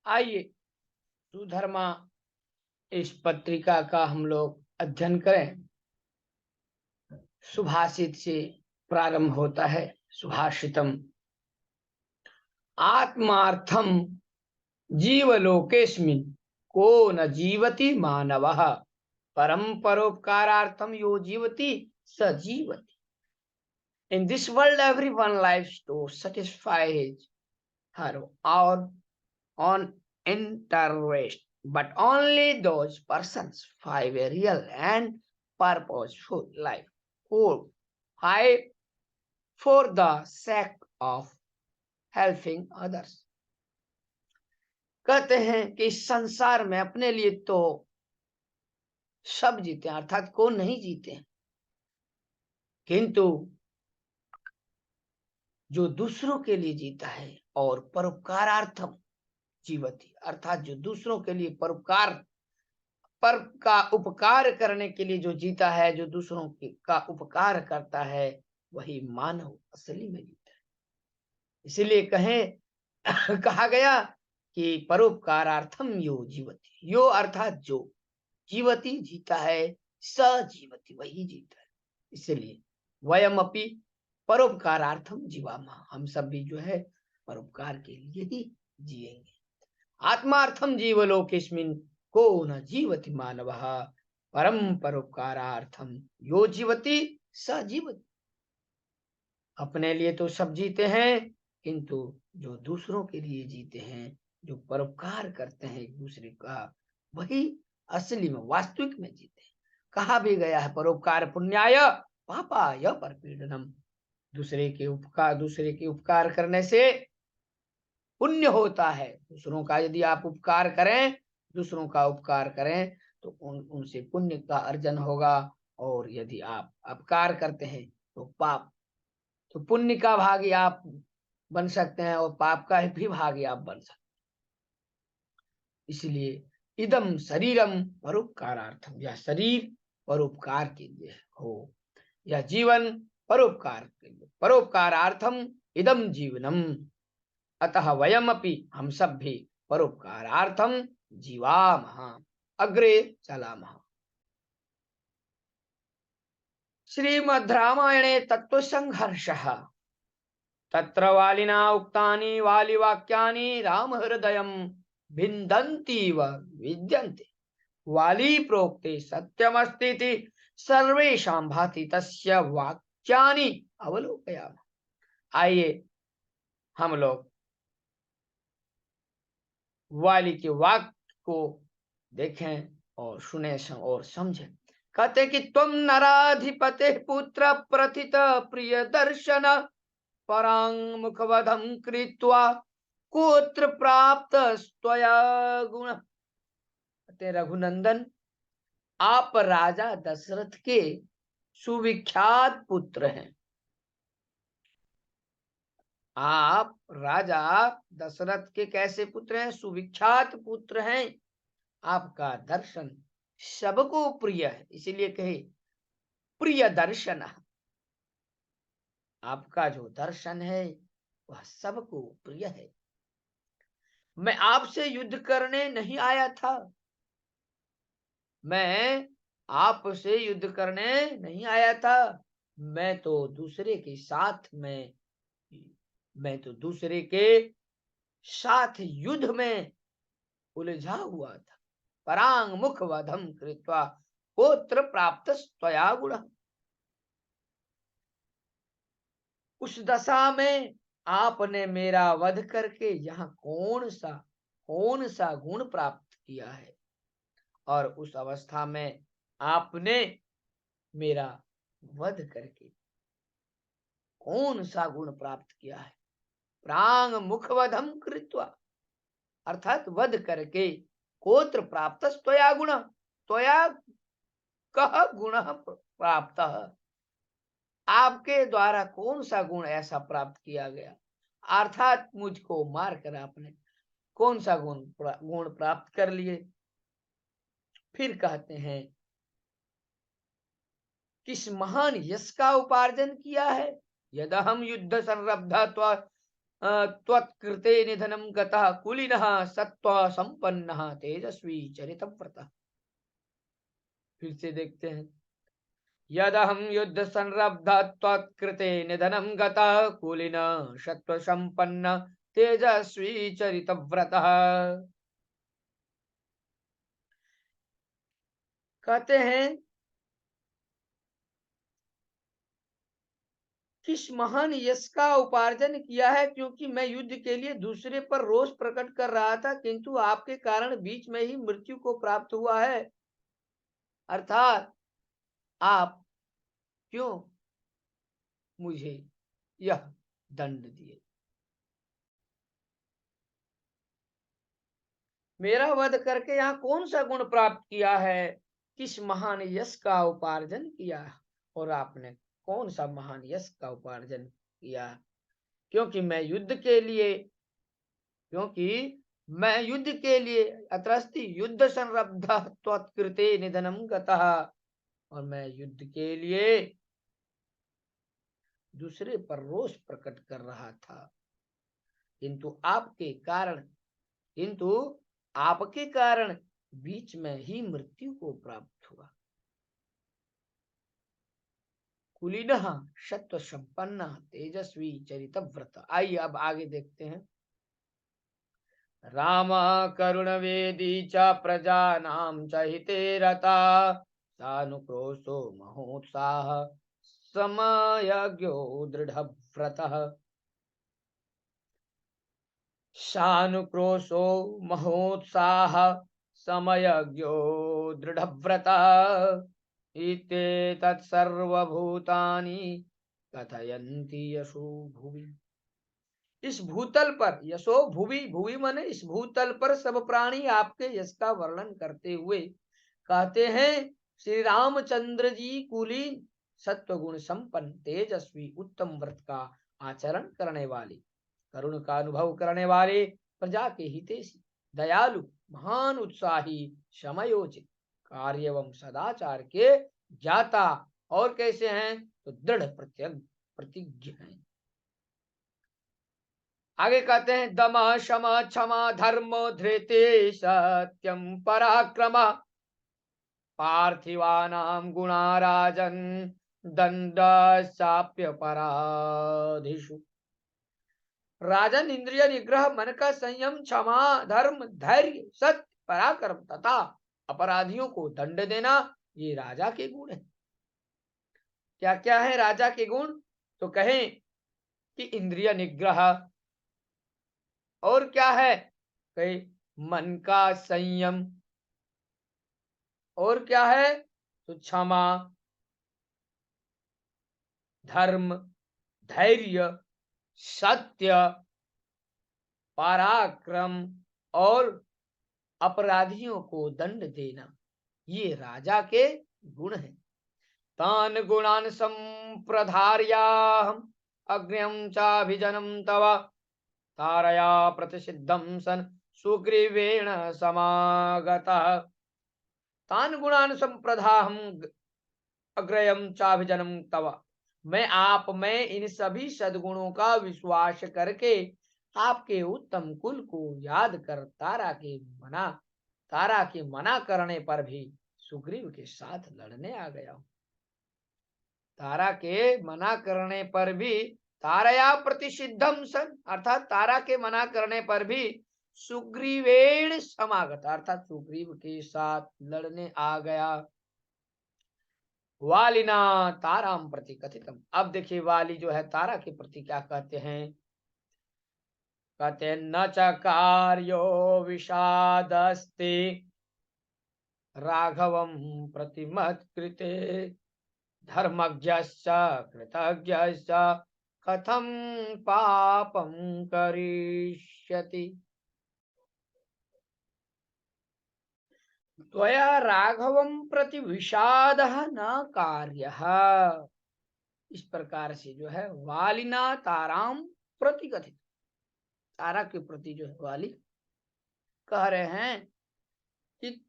आइए सुधर्मा इस पत्रिका का हम लोग अध्ययन करें। सुभाषित से प्रारंभ होता है। सुभाषितम आत्मार्थम जीवलोकेस्मिन् को न जीवति मानवः परम परोपकारार्थम यो जीवति स जीवति। In this world, everyone lives to satisfy his her or on interest, but only those persons find a real and purposeful life who fight for the sake of helping others। कहते हैं कि इस संसार में अपने लिए तो सब जीते हैं, अर्थात कौन नहीं जीते हैं, किंतु जो दूसरों के लिए जीता है और परोपकारार्थम जीवति, अर्थात जो दूसरों के लिए परोपकार पर का उपकार करने के लिए जो जीता है, जो दूसरों का उपकार करता है, वही मानव असली में जीता है। इसीलिए कहा गया कि परोपकारार्थम यो जीवति। यो अर्थात जो, जीवति जीता है, स जीवति वही जीता है। इसलिए वयम अपि परोपकारार्थम जीवामः, हम सब भी जो है परोपकार के लिए ही जिएंगे। आत्मार्थम जीवलोकेस्मिन् को न जीवति मानवः परम परोपकारार्थम यो जीवति स जीवति। अपने लिए तो सब जीते हैं, किंतु जो दूसरों के लिए जीते हैं, जो परोपकार करते हैं एक दूसरे का, वही असली में वास्तविक में जीते हैं। कहा भी गया है परोपकार पुण्याय पापाय परपीडनम। दूसरे के उपकार करने से पुण्य होता है। दूसरों का यदि आप उपकार करें, दूसरों का उपकार करें तो उनसे पुण्य का अर्जन होगा, और यदि आप अपकार करते हैं तो पाप, तो पुण्य का भागी आप बन सकते हैं और पाप का भी भागी आप बन सकते हैं। इसलिए इदम शरीरम परोपकारार्थम, यह शरीर परोपकार के लिए हो, यह जीवन परोपकार के लिए, परोपकारार्थम इदम जीवनम। अतः वयमपि, हम सब भी परोपकारार्थम जीवामः, अग्रे चलामः। श्रीमद् रामायणे तत्व संघर्षः तत्र वालिना उक्तानि वालिवाक्यानि राम हृदयं भिन्दन्तीव विद्यन्ते। वाली प्रोक्ते सत्यमस्तीति सर्वेषां भाति तस्य वाक्यानि अवलोकयामः। आइए हम लोग वाली के वाक्य को देखें और सुने और समझें। कहते कि तुम नराधिपते पुत्र प्रथित प्रिय दर्शन परांग मुखवधम कृत्वा कोत्र प्राप्त स्वया गुण। कहते रघुनंदन, आप राजा दशरथ के सुविख्यात पुत्र हैं। आप राजा दशरथ के कैसे पुत्र हैं? सुविख्यात पुत्र हैं। आपका दर्शन सबको प्रिय है, इसीलिए कहे प्रिय दर्शन। आपका जो दर्शन है वह सबको प्रिय है। मैं आपसे युद्ध करने नहीं आया था, मैं आपसे युद्ध करने नहीं आया था, मैं तो दूसरे के साथ में, मैं तो दूसरे के साथ युद्ध में उलझा हुआ था। परांग मुख वधम कृत्वा गोत्र प्राप्त स्वया गुण। उस दशा में आपने मेरा वध करके यहाँ कौन सा गुण प्राप्त किया है, और उस अवस्था में आपने मेरा वध करके कौन सा गुण प्राप्त किया है? प्रांग मुखवधम कृत्वा, अर्थात वध करके, कोत्र प्राप्त त्वया गुण, त्वया कह गुण प्राप्त, आपके द्वारा कौन सा गुण ऐसा प्राप्त किया गया, अर्थात मुझको मारकर आपने कौन सा गुण प्राप्त कर लिए। फिर कहते हैं किस महान यश का उपार्जन किया है। यदहम युद्ध संरब्धा त्वत्कृते निधनं गतः कुलीनः सत्त्व संपन्नः तेजस्वी चरितव्रतः। फिर से देखते हैं। यदहं युद्ध संरब्ध त्वत्कृते निधनं गतः कुलीनः सत्त्व संपन्न तेजस्वी चरितव्रतः। कहते हैं किस महान यश का उपार्जन किया है, क्योंकि मैं युद्ध के लिए दूसरे पर रोष प्रकट कर रहा था, किंतु आपके कारण बीच में ही मृत्यु को प्राप्त हुआ है। अर्थात आप क्यों मुझे यह दंड दिए, मेरा वध करके यहाँ कौन सा गुण प्राप्त किया है, किस महान यश का उपार्जन किया, और आपने कौन सा महान यश का उपार्जन किया। क्योंकि मैं युद्ध के लिए क्योंकि मैं युद्ध के लिए अत्रस्ति युद्ध संरब्ध त्वत्कृते निधनम गतः, और मैं युद्ध के लिए दूसरे पर रोष प्रकट कर रहा था, किंतु आपके कारण बीच में ही मृत्यु को प्राप्त हुआ। कुलीनः सत्व संपन्न तेजस्वी चरितव्रत। आइए अब आगे देखते हैं। राम करुण वेदी च प्रजानां च हिते रता सानुक्रोशो महोत्साह समयज्ञो दृढव्रतः। सानुक्रोशो महोत्साह समयज्ञो दृढव्रतः इते तत्सर्वभूतानि कथयन्ति यशो भुवि। इस भूतल पर यशो भुवि, भुवि माने इस भूतल पर सब प्राणी आपके यश का वर्णन करते हुए कहते हैं, श्री रामचंद्र जी कुलीन सत्वगुण संपन्न तेजस्वी उत्तम व्रत का आचरण करने वाले, करुण का अनुभव करने वाले, प्रजा के हितैषी, दयालु, महान उत्साही, समयोचित, कार्य एवं सदाचार के ज्ञाता, और कैसे हैं तो दृढ़ प्रतिज्ञ हैं। आगे कहते हैं दम शम क्षमा धर्म धृति सत्यम पराक्रम पार्थिवानां गुणा राजन दंड साप्य पराधिषु। राजन इंद्रिय निग्रह, मन का संयम, क्षमा, धर्म, धैर्य, सत्य, पराक्रम तथा अपराधियों को दंड देना, ये राजा के गुण है। क्या क्या है राजा के गुण, तो कहें कि इंद्रिय निग्रह, और क्या है कहे मन का संयम, और क्या है तो क्षमा, धर्म, धैर्य, सत्य, पराक्रम, और अपराधियों को दंड देना, ये राजा के गुण हैं। तान गुणान संप्रधार्याहम् अग्र्यं चाभिजनं तव तारया प्रतिसिद्धं सन सुग्रीवेण समागतः। तान गुणान संप्रधाहम् अग्रयम चाभिजनम तव, मैं आप में इन सभी सद्गुणों का विश्वास करके आपके उत्तम कुल को याद कर तारा के मना करने पर भी सुग्रीव के साथ लड़ने आ गया हूं। तारा के मना करने पर भी तारया प्रतिसिद्धम सन, अर्थात तारा के मना करने पर भी सुग्रीवेण समागत, अर्थात सुग्रीव के साथ लड़ने आ गया। वालिना ताराम प्रति कथितम। अब देखिए वाली जो है तारा के प्रति क्या कहते हैं। कहते न च कार्यो विषादस्ति राघवम प्रतिमत्कृते धर्मज्ञश्च कृतज्ञश्च कथम पापम करिष्यति। त्वया राघवम प्रति विषादः न कार्यः। इस प्रकार से जो है वालिना ताराम प्रति कथित, तारा के प्रति जो है वाली कह रहे हैं कि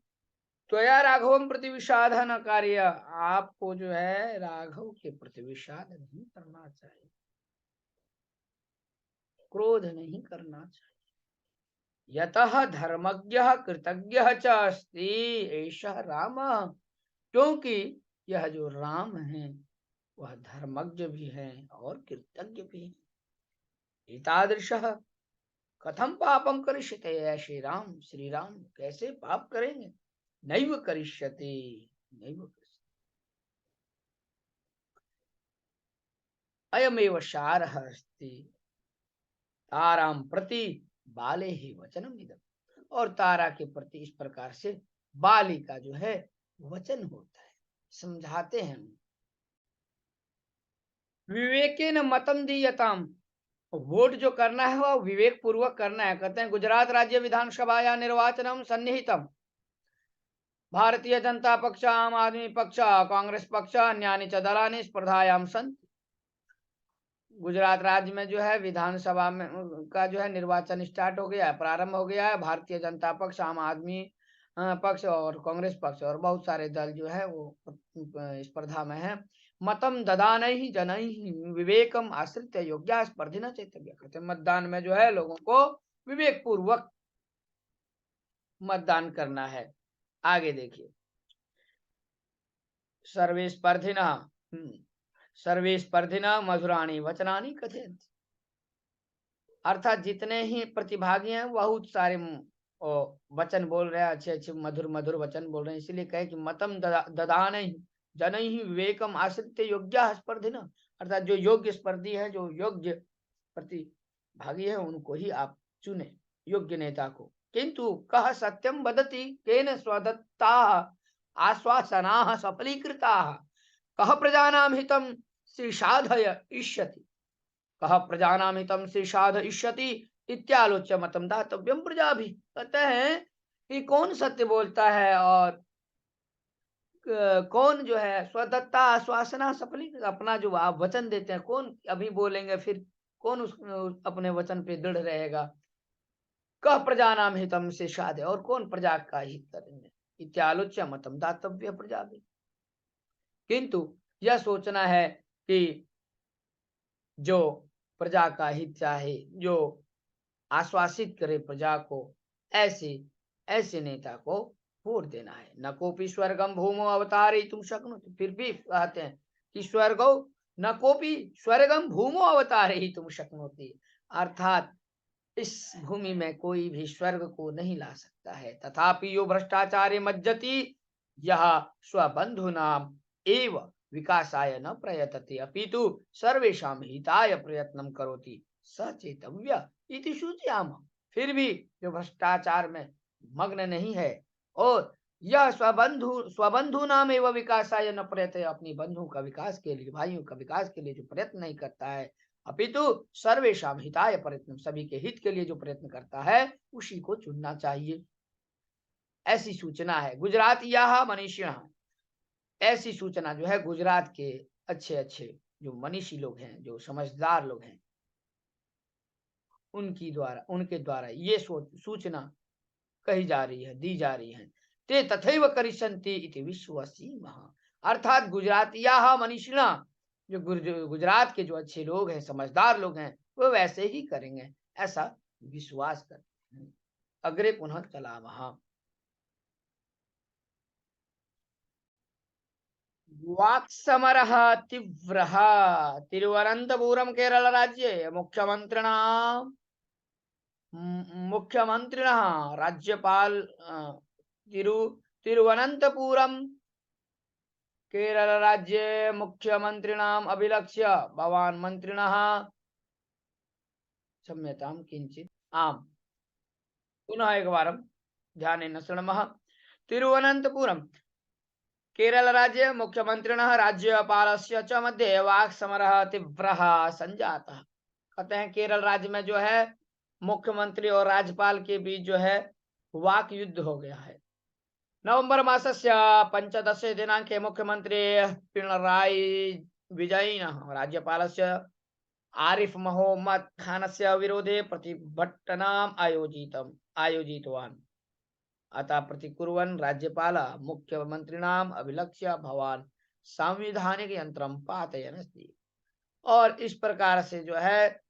त्वया राघवम प्रति विषाद न कार्य, आपको जो है राघव के प्रति विषाद नहीं करना चाहिए। क्रोध नहीं करना चाहिए। यतः धर्मज्ञः कृतज्ञः च अस्ति एषः रामः, क्योंकि यह जो राम है वह धर्मज्ञ भी है और कृतज्ञ भी है। एतादृशः कथम पापम करिष्यते, श्री राम कैसे पाप करेंगे? नैव करिष्यते, नैव करिष्यते। अयमेव सारः अस्ति ताराम प्रति बाले ही वचनम इदम। और तारा के प्रति इस प्रकार से बाली का जो है वचन होता है, समझाते हैं। विवेकेन मतम दीयताम, वोट जो करना है वह विवेक पूर्वक करना है। कहते हैं गुजरात राज्य विधानसभाया निर्वाचनम सन्निहितम भारतीय जनता पक्ष, आम आदमी पक्ष, कांग्रेस पक्ष, अन्यानि च दलानि स्पर्धायाम सन्ति। गुजरात राज्य में जो है विधानसभा में का जो है निर्वाचन स्टार्ट हो गया है, प्रारंभ हो गया है। भारतीय जनता पक्ष, आम आदमी पक्ष और कांग्रेस पक्ष और बहुत सारे दल जो है वो स्पर्धा में है। मतम ददानैहि जनैहि विवेकम आश्रित योग्या स्पर्धिना चेतव्य। कहते मतदान में जो है लोगों को विवेक पूर्वक मतदान करना है। आगे देखिए, सर्वे स्पर्धिना मधुराणी वचनानी कथयन्ति। अर्थात जितने ही प्रतिभागी हैं बहुत सारे वचन बोल रहे हैं, अच्छे अच्छे मधुर मधुर वचन बोल रहे हैं। इसलिए कहे कि मतम ददानैहि जनैहि विवेकम आश्रित्य योग्या स्पर्धिना। अर्थात जो योग्य स्पर्धी है, जो योग्य प्रतिभागी है, उनको ही आप चुने, योग्य नेता को। किंतु कह सत्यम वदति केन स्वदत्ता आश्वासनाः सफलीकृताः कह प्रजानां हितं श्रीसाधय इष्यति, कह प्रजानां हितं श्रीसाध इष्यति इत्यालोच्य मतम दातव्यम प्रजाभिः। कहते हैं कि कौन सत्य बोलता है और कौन जो है स्वदत्ता आश्वासना सफली, अपना जो आप वचन देते हैं कौन अभी बोलेंगे, फिर कौन उस अपने वचन पे दृढ़ रहेगा। कह प्रजानां हितं श्रीसाधय, और कौन प्रजा का हित करेंगे। इत्यालोच्य मतम दातव्य प्रजाभिः। किंतु यह सोचना है कि जो प्रजा का हित चाहे, जो आश्वासित करे प्रजा को, ऐसे ऐसे नेता को वोट देना है। न कोपी स्वर्गम भूमो अवतारयितुं शक्नोति, फिर भी कहते हैं कि स्वर्गो न कोपी स्वर्गम भूमो अवतारयितुं शक्नोति, अर्थात इस भूमि में कोई भी स्वर्ग को नहीं ला सकता है। तथापि यो भ्रष्टाचारे मज्जति यह स्वबंधुनाम एव विकासाय न प्रयतते अपितु सर्वेषां हिताय प्रयत्नं करोति सचेतव्य इति सूचयाम। फिर भी जो भ्रष्टाचार में मग्न नहीं है और यह स्वबंधु नाम एवं विकासाय न प्रयते, अपनी बंधु का विकास के लिए, भाइयों का विकास के लिए जो प्रयत्न नहीं करता है, अपितु सर्वेषां हिताय प्रयत्न, सभी के हित के लिए जो प्रयत्न करता है उसी को चुनना चाहिए। ऐसी सूचना है गुजरात यह मनीषिण, ऐसी सूचना जो है गुजरात के अच्छे अच्छे जो मनीषी लोग हैं, जो समझदार लोग हैं, उनके द्वारा ये सूचना कही जा रही है, दी जा रही है। ते तथैव करिष्यन्ति इति विश्वसीमः। अर्थात गुजरातियाः मनीषिणः, जो गुजरात के जो अच्छे लोग हैं, समझदार लोग हैं, वो वैसे ही करेंगे, ऐसा विश्वास करते हैं। अग्रे पुनः चलामः। वाक्समरः तीव्रः तिरुवनन्तपुरम केरल राज्ये मुख्यमन्त्रिणः राज्यपाल तिरुवनन्तपुरम केरल राज्ये मुख्यमन्त्रिणाम् अभिलक्ष्य भवान् मन्त्रिणः क्षम्यतां किञ्चित् आम् पुनः एकवारं ध्यानेन शृणुमः। तिरुवनन्तपुरम केरल राज्ये मुख्यमन्त्रिणः राज्यपालस्य च मध्ये वाक्समरः तीव्रः संजातः। कहते हैं केरल राज्य में जो है मुख्यमंत्री और राज्यपाल के बीच जो है वाक युद्ध हो गया है। नवंबर मासस्य 15 दिनांके मुख्यमंत्री पिनराई विजयिनः राज्यपालस्य आरिफ मोहम्मद खानस्य विरोधे प्रतिभटनाम् आयोजितवान्। अतः प्रतिकुर्वन् राज्यपालः मुख्यमंत्रिणाम् अभिलक्ष्य भवान् सांविधानिक यंत्रं पातयन् अस्ति। और इस प्रकार से जो है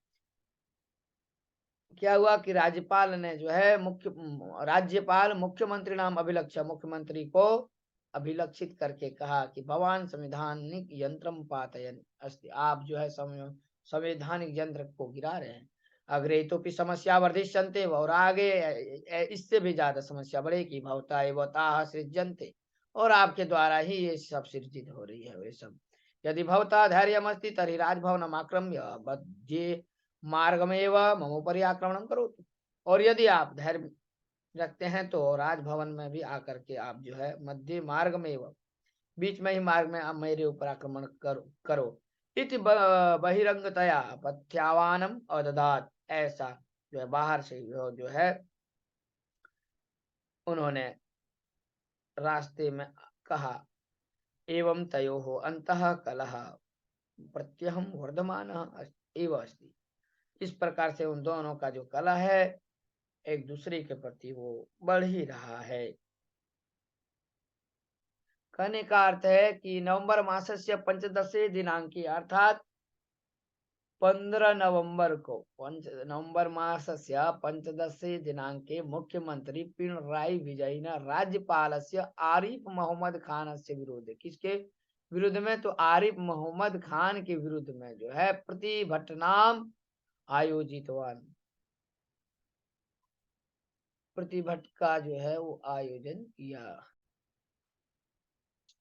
क्या हुआ कि राज्यपाल ने जो है राज्यपाल मुख्यमंत्री नाम अभिलक्ष्य मुख्यमंत्री को अभिलक्षित करके कहा कि भगवान संवैधानिक यंत्रम पातयन अस्ति, आप जो है संवैधानिक यंत्र को गिरा रहे हैं। अग्रे तो समस्या वर्धिष्यन्ते, और आगे इससे भी ज्यादा समस्या बढ़ेगी। भवता एवताः सृज्यन्ते, और आपके द्वारा ही ये सब सृजित हो रही है वे सब। यदि भवता धैर्यमस्ति तर्हि राजभवनम आक्रम्य बध्ये मार्गमेव ममोपरि आक्रमणम करो। और यदि आप धैर्य रखते हैं तो राजभवन में भी आकर के आप जो है मध्य मार्ग में बीच में ही मार्ग में आप मेरे ऊपर आक्रमण करो। इति बहिरंगतया पथ्यावानम अददात, ऐसा जो है बाहर से जो है उन्होंने रास्ते में कहा। एवं तयोः अंतः कलह प्रत्यहम वर्धमान एव अस्ति, इस प्रकार से उन दोनों का जो कलह है एक दूसरे के प्रति वो बढ़ ही रहा है। कहने का अर्थ है कि नवंबर मासस्य पंचदशे दिनांकी अर्थात 15 नवंबर को नवंबर मासस्य पंचदशे दिनांके मुख्यमंत्री पिनराई विजयन राज्यपालस्य आरिफ मोहम्मद खान से विरोध, किसके विरुद्ध में? तो आरिफ मोहम्मद खान के विरुद्ध में जो है प्रतिभटनाम आयोजितवान, प्रतिभट का जो है वो आयोजन किया।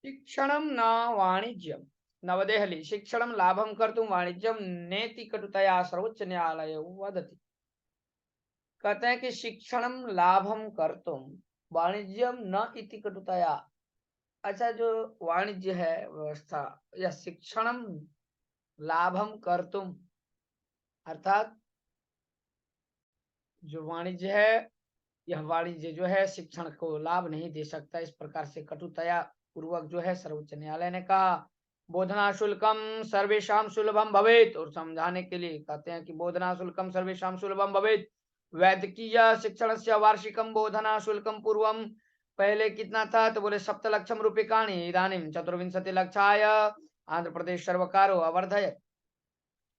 शिक्षणम न वाणिज्यम, नवदेहली शिक्षणम लाभम कर्तुम वाणिज्यम नेति कटुतया सर्वोच्च न्यायालय वदति। कहते हैं कि शिक्षणम लाभम कर्तुम वाणिज्यम न इति कटुतया। अच्छा, जो वाणिज्य है व्यवस्था या शिक्षणम लाभम कर्तुम, अर्थात जो वाणिज्य है यह वाणिज्य जो है शिक्षण को लाभ नहीं दे सकता, इस प्रकार से कटुतया पूर्वक जो है सर्वोच्च न्यायालय ने कहा। बोधना शुल्कम सर्वेशम सुलभम भवेत, और समझाने के लिए कहते हैं कि बोधना शुल्कम सर्वेशम सुलभम भवेत। वैद्यकीय शिक्षण से वार्षिकम बोधना शुल्कम पूर्वम, पहले कितना था? तो बोले 7 लक्षम रूप्यकाणि, इदानीं 24 लक्षाय आंध्र प्रदेश सर्वकारो अवर्धयत्।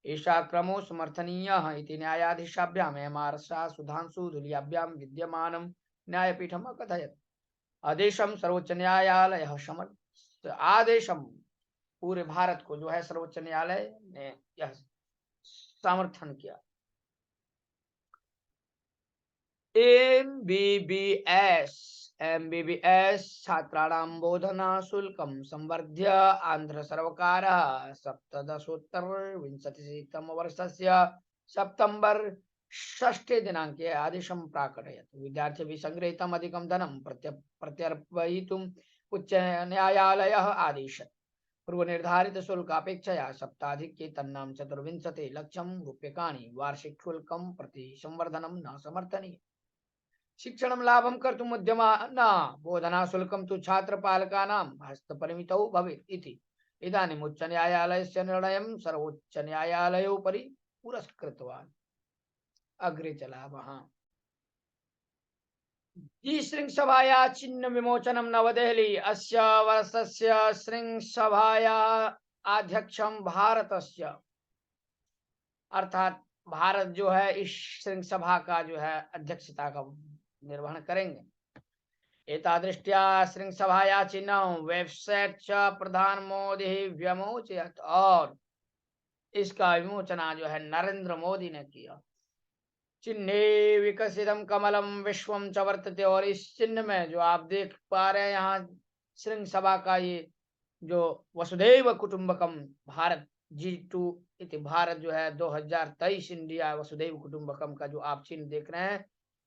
एषा क्रमो समर्थनीयः इति न्यायाधीशाभ्याम् एमआरसा सुधांशु धुलियाभ्यां विद्यमानं न्यायपीठम् अकथयत्। आदेशम सर्वोच्च न्यायालय समर्थ, आदेशम पूरे भारत को जो है सर्वोच्च न्यायालय ने यह समर्थन किया। एमबीबीएस छात्राणां बोधना शुल्कं संवर्ध्य आंध्र सर्वकारः 17,उत्तर-विंशतितमवर्षस्य सेप्टेम्बर् 6 दिनांके आदेशं प्राकटयत्। विद्यार्थिभिः संगृहीतम् अधिकं धनं प्रत्यर्पयितुम् उच्च न्यायालयः आदेशत्। पूर्व निर्धारित शुल्क अपेक्षया सप्ताधिके तन्नाम 24 लक्षम रूप्यकाणि वार्षिक शुल्कं प्रति संवर्धनं न समर्थनीय। शिक्षणं लाभं कर्तुम् उद्यमाना बोधना शुल्कं तु छात्रपालकानां हस्तपरिमितौ भवेत् इति इदानीम् उच्च न्यायालयस्य निर्णयं सर्वोच्च न्यायालयोपरि पुरस्कृतवान्। अग्रे चला वहां श्रृंखसभाया चिन्ह विमोचनम नवदेहली, अस्य वर्षस्य श्रृंखसभाया अध्यक्षम भारतस्य, अर्थात भारत जो है इस श्रृंखसभा का जो है अध्यक्षता का निर्वहन करेंगे। एतादृष्ट्या श्रृंखसभाया चिन्ह वेबसाइट च प्रधान मोदी व्यमोचयत्, और इसका विमोचना जो है नरेंद्र मोदी ने किया। चिन्हे विकसितम कमलम विश्वम च वर्तते, और इस चिन्ह में जो आप देख पा रहे हैं यहाँ श्रृंखसभा का ये जो वसुधैव कुटुंबकम भारत G2 इति भारत जो है 2023 इंडिया वसुधैव कुटुंबकम का जो आप चिन्ह देख रहे हैं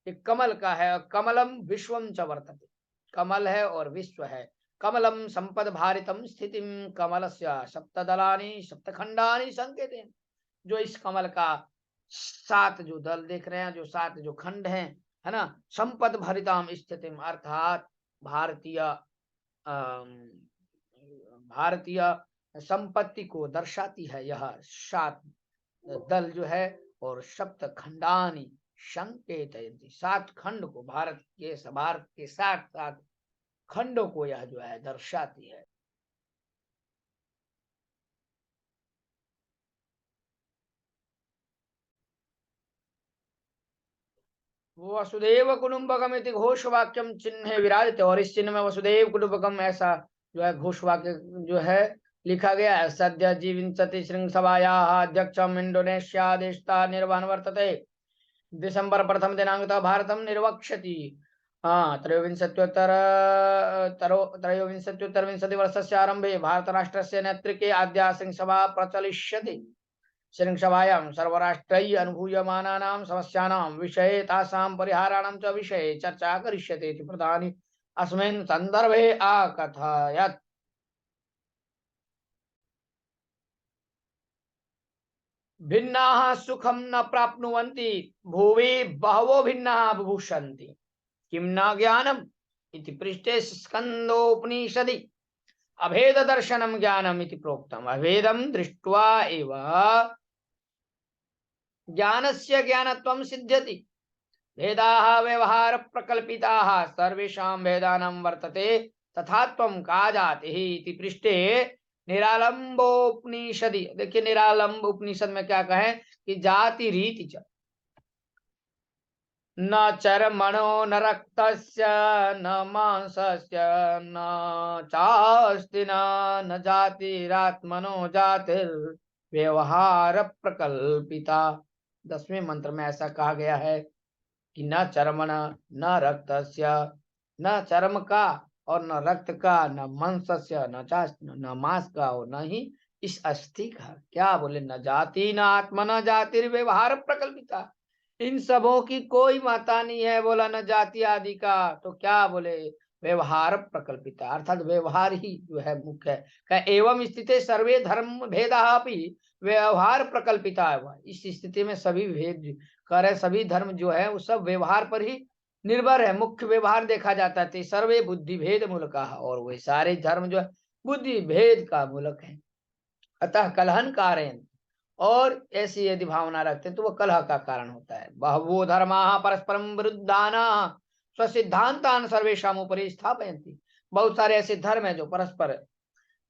ये कमल का है। कमलम विश्वम च वर्तते, कमल है और विश्व है। कमलम संपद भारितम स्थितिम कमलस्य सप्तदलानि सप्तखंडानि संकेते, जो इस कमल का 7 जो दल देख रहे हैं, जो 7 जो खंड हैं, है ना, संपद भरिताम स्थितिम, अर्थात भारतीय भारतीय संपत्ति को दर्शाती है यह 7 दल जो है, और सप्त खंडानी संकेत, 7 खंड को भारत के 7 खंडों को यह जो है दर्शाती है। वसुदेव कुटुंबकम इति घोषवाक्यम चिन्ह विराजते, और इस चिन्ह में वसुदेव कुटुंबकम ऐसा जो है घोषवाक्य जो है लिखा गया है। सद्य जीविंसति शृंखसभाया अध्यक्षम इंडोनेशिया देशता निर्वाण वर्तते, दिसंबर प्रथम दिनांकतः भारतम निर्वक्ष्यति। त्रयोविंशत्युत्तर विंशति वर्षस्य आरंभे भारत राष्ट्रस्य नेतृत्वे आद्या शृंखसभा प्रचलिष्यति। शृंखसभायां सर्वराष्ट्रैः अनुभूयमानानां समस्यानां विषये तासां परिहाराणां च विषये चर्चा करिष्यते इति प्रधानी अस्मिन् सन्दर्भे अकथयत्। भिन्नाः सुखं न प्राप्नुवन्ति, भुवि बहवो भिन्नाः बुभुषन्ति, किं न ज्ञानम् इति पृष्ठे स्कंदोपनिषदि अभेद दर्शनम ज्ञानम इति प्रोक्तम। अभेदम दृष्ट्वा एव ज्ञानस्य ज्ञानत्वं सिद्ध्यति। भेदाः व्यवहार प्रकल्पिताः सर्वेषां भेदानां वर्तते तथा त्वं का जातिः इति पृष्ठे निरालंबोपनिषदि। देखिए निरालंब उपनिषद में क्या कहे कि जाति रीति च न चर्मणो न रक्तस्य न मांसस्य न चास्ति न जातिरात्मनो जातिर्व्यवहार प्रकल्पिता। 10वें मंत्र में ऐसा कहा गया है कि न चर्मण न रक्तस्य, न चर्म का और न रक्त का, न मांसस्य न चास्ति न मांस का और न ही इस अस्थि का। क्या बोले? न जाति न आत्मा न जातिर्व्यवहार प्रकल्पिता। इन सबों की कोई माता नहीं है, बोला न जाति आदि का, तो क्या बोले? व्यवहार प्रकल्पिता, अर्थात व्यवहार ही जो है मुख्य है। एवं स्थिति सर्वे धर्म भेदा अपि व्यवहार प्रकल्पिता है। इस स्थिति में सभी भेद कर सभी धर्म जो है वो सब व्यवहार पर ही निर्भर है, मुख्य व्यवहार देखा जाता है। सर्वे बुद्धि भेद मूलक, और वही सारे धर्म जो है बुद्धि भेद का मूलक है। अतः कलहन कारण, और ऐसी यदि भावना रखते हैं तो वह कलह का कारण होता है। बहवो धर्माः परस्परम विरुद्धानाः स्वसिद्धान्तान् सर्वेषां उपरि स्थापयन्ति। बहुत सारे ऐसे धर्म है जो परस्पर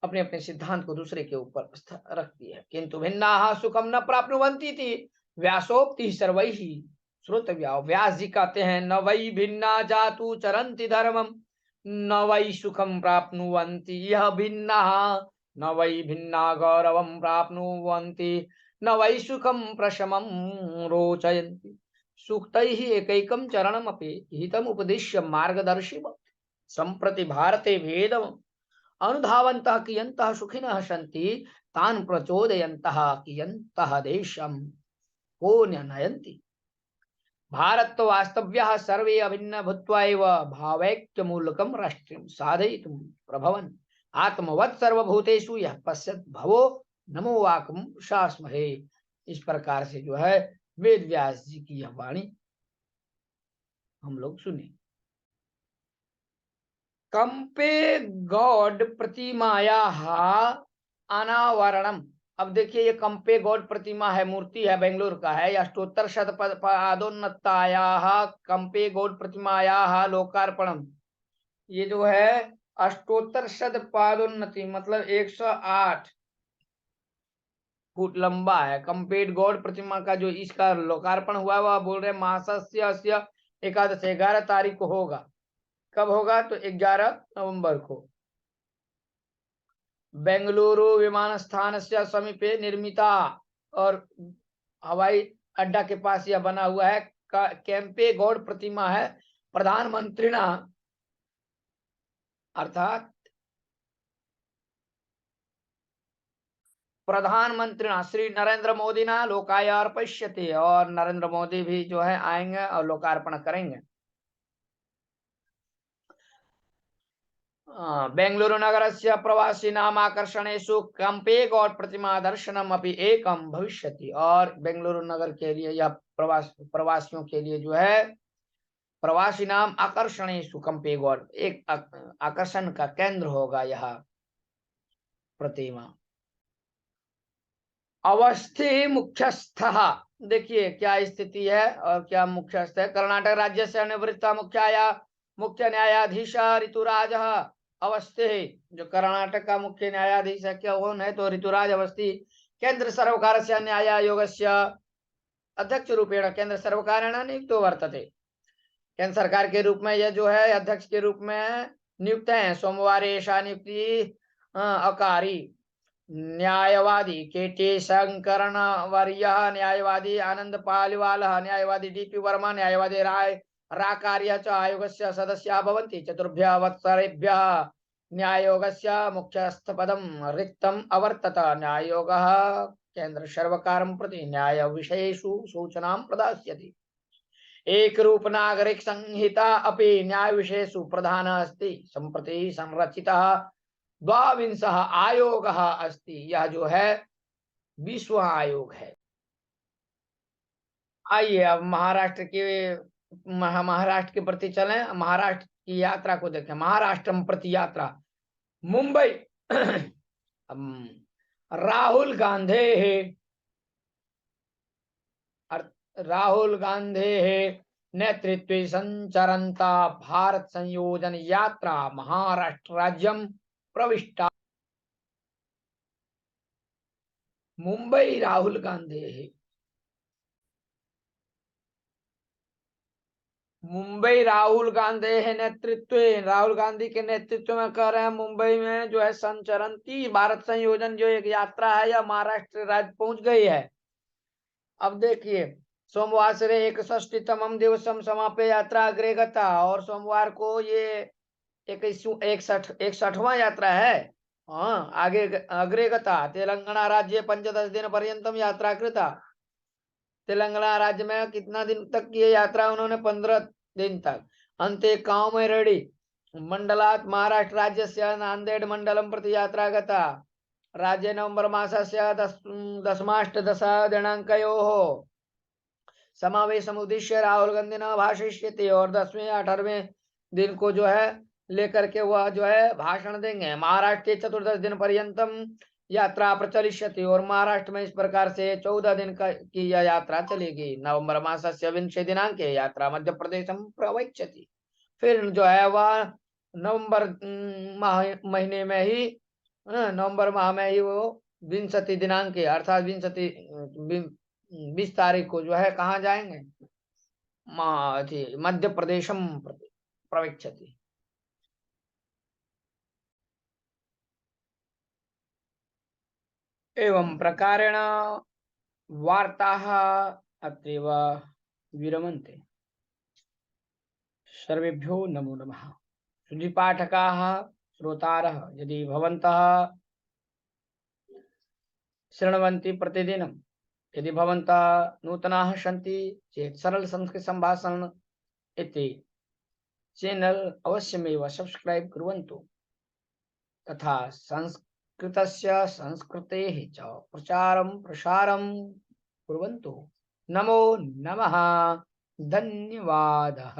अपने अपने सिद्धांत को दूसरे के ऊपर रखती है। किंतु भिन्नाः सुखम न प्राप्नुवन्ति इति व्यासोक्ति सर्वैः श्रोतव्या। व्यास जी कहते हैं न वै भिन्ना जातु चरन्ति धर्मम न वै सुखम प्राप्नुवन्ति यह भिन्नाः न वै भिन्ना गौरवं प्राप्नुवन्ति न वै सुखम प्रशमं रोचयन्ति। सूक्तैः एकैकं चरणमपि हितम् उपदिश्य मार्गदर्शिव सम्प्रति भारते भेदम् अनुधावन्तः कियन्तः सुखिनः सन्ति तान् प्रचोदयन्तः कियन्तः देशं को नयन्ति। भारत वास्तव्यः सर्वे अभिन्न भूत्वा एव भावैक्यमूलकं राष्ट्रं साधयितुं प्रभवन् आत्मवत् सर्वभूतेषु यः पश्यत् भवो नमो वाकं शास्महे। इस प्रकार से जो है वेद व्यास जी की यह वाणी हम लोग सुने। कंपे गॉड प्रतिमाया अनावरणम। अब देखिए ये कंपे गॉड प्रतिमा है, मूर्ति है, बेंगलुरु का है। अष्टोत्तर शतपदोन्नताया कंपे गॉड प्रतिमाया लोकार्पणम। ये जो है अष्टोत्तर शतपादोन्नति मतलब 108 फुट लंबा है। कंपेड गॉड प्रतिमा का जो इसका लोकार्पण हुआ वह बोल रहे मासस्य एकादश 11 तारीख को होगा। कब होगा? तो 11 नवंबर को बेंगलुरु विमानस्थान से समीपे निर्मिता, और हवाई अड्डा के पास यह बना हुआ है। केम्पे गौड़ प्रतिमा है। प्रधानमंत्रीना अर्थात प्रधानमंत्री श्री नरेंद्र मोदी ना लोकाय अर्पयिष्यति, और नरेंद्र मोदी भी जो है आएंगे और लोकार्पण करेंगे। बेंगलुरु नगरस्य प्रवासिनाम आकर्षणेषु कंपे गॉड प्रतिमा दर्शनम अपि एकम भविष्यति। और बेंगलुरु नगर के लिए यह प्रवासियों के लिए जो है प्रवासी नाम आकर्षणेषु कंपे गॉड एक आकर्षण का केंद्र होगा यह प्रतिमा। अवस्थी मुख्यस्थ, देखिए क्या स्थिति है और क्या मुख्यस्थ है। कर्नाटक राज्य से निवृत्त मुख्य न्यायाधीश ऋतुराज अवस्थी, जो कर्नाटक का मुख्य न्यायाधीश है क्या कौन है? तो ऋतुराज अवस्थी। केंद्र सर्वकारस्य न्यायायोगस्य अध्यक्ष रूपेण केंद्र सर्वकारेण नियुक्तो वर्तते। केंद्र सरकार के रूप में यह जो है अध्यक्ष के रूप में नियुक्त है। सोमवार ऐसा नियुक्ति अकारी न्यायवादी के शंकरण वर्य, न्यायवादी आनंद पालिवाल, न्यायवादी डीपी वर्मा, न्यायवादी राय राकार्य च आयोगस्य सदस्याः भवन्ति। चतुर्भ्यः वत्सरेभ्यः न्यायोगस्य मुख्यस्थपदं रिक्तम् अवर्तत। न्यायोगः केन्द्र सर्वकारं प्रति न्याय विषयेषु सूचनां प्रदास्यति। एक रूप नागरिक संहिता अपि न्याय विषयेषु प्रधान अस्ति। संप्रति संरचितः द्वाविंशः आयोगः अस्ति। यह जो है 20वां आयोग है। आइए अब महाराष्ट्र के प्रति चलें, महाराष्ट्र की यात्रा को देखें। महाराष्ट्र प्रति यात्रा मुंबई राहुल गांधी नेतृत्वे संचरन्ता भारत संयोजन यात्रा महाराष्ट्र राज्यं प्रविष्टा। मुंबई राहुल गांधी नेतृत्व, राहुल गांधी के नेतृत्व में कर रहे हैं मुंबई में जो है संचरंती भारत संयोजन जो एक यात्रा है, यह महाराष्ट्र राज्य पहुंच गई है। अब देखिए, सोमवार से 61तमं दिवसम समाप्य यात्रा अग्रे गता, और सोमवार को ये 61वां यात्रा है। हाँ, आगे अग्रे गता। तेलंगाना राज्य 15 दिन पर्यंतम यात्रा कृता। तेलंगाना राज्य में कितना दिन तक ये यात्रा उन्होंने 15 दिन तक। अंते कामेरेडी मंडलात् महाराष्ट्र राज्य से नांदेड़ मंडलम प्रति यात्रा गता। राज्य नवंबर मासस्य 10 दिनांकयोः समावेशमुद्दिश्य राहुल गांधी न भाषिष्यति, और 10वें 18वें दिन को जो है लेकर के वह जो है भाषण देंगे। महाराष्ट्र 14 दिन पर्यंतम यात्रा प्रचलिष्यति, और महाराष्ट्र में इस प्रकार से 14 दिन की यह यात्रा चलेगी। नवंबर मासस्य 20 दिनांके यात्रा मध्य प्रदेश प्रवक्ष्यति। फिर जो है वह नवंबर महीने में ही, नवंबर माह में ही वो 20 दिनांके अर्थात 20 तारीख को जो है कहाँ जाएंगे, मध्य प्रदेशम प्रवक्ष्यति। एवं प्रकारेण वार्ताः अत्रैव विरमन्ते। सर्वेभ्यो नमो नमः। सुधीपाठकाः श्रोतारः यदि भवन्तः शृण्वन्ति प्रतिदिनं, यदि भवन्तः नूतनाः सन्ति चेत् सरल संस्कृत संभाषण इति चैनल अवश्यमेव सब्स्क्राइब कुर्वन्तु, तथा संस्कृतस्य संस्कृतेः च प्रचारं प्रसारं कुर्वन्तु। नमो नमः। धन्यवादः।